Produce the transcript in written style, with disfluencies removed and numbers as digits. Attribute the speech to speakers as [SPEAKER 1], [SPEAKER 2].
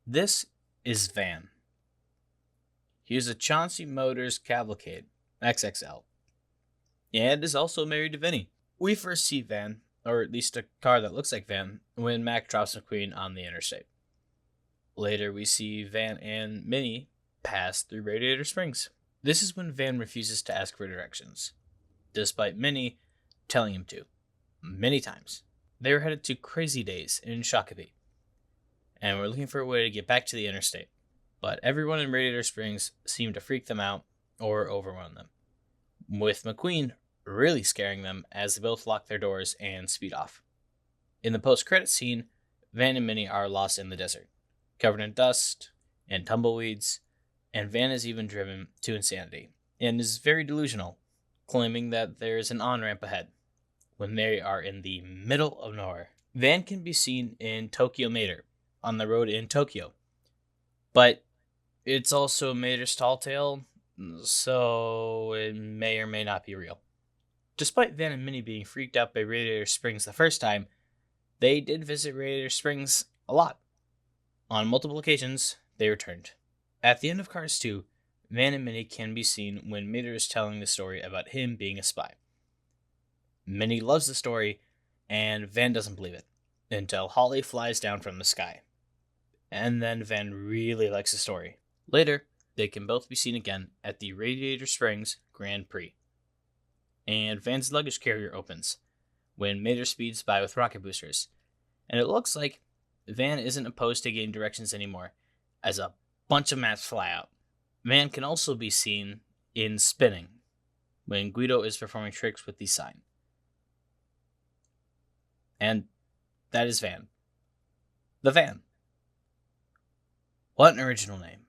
[SPEAKER 1] This is Van. He is a Chauncey Motors Cavalcade XXL and is also married to Vinny. We first see Van, or at least a car that looks like Van, when Mac drops McQueen on the interstate. Later, we see Van and Minnie pass through Radiator Springs. This is when Van refuses to ask for directions, despite Minnie telling him to, many times. They were headed to Crazy Days in Shakopee, and were looking for a way to get back to the interstate. But everyone in Radiator Springs seemed to freak them out or overwhelm them, with McQueen really scaring them as they both lock their doors and speed off. In the post-credit scene, Van and Minnie are lost in the desert, covered in dust and tumbleweeds, and Van is even driven to insanity and is very delusional, claiming that there is an on-ramp ahead when they are in the middle of nowhere. Van can be seen in Tokyo Mater, on the road in Tokyo, but it's also Mater's tall tale, so it may or may not be real. Despite Van and Minnie being freaked out by Radiator Springs the first time, they did visit Radiator Springs a lot. On multiple occasions, they returned. At the end of Cars 2, Van and Minnie can be seen when Mater is telling the story about him being a spy. Minnie loves the story, and Van doesn't believe it, until Holly flies down from the sky. And then Van really likes the story. Later, they can both be seen again at the Radiator Springs Grand Prix. And Van's luggage carrier opens when Mater speeds by with rocket boosters, and it looks like Van isn't opposed to getting directions anymore, as a bunch of maps fly out. Van can also be seen in Spinning, when Guido is performing tricks with the sign. And that is Van. The Van. What an original name.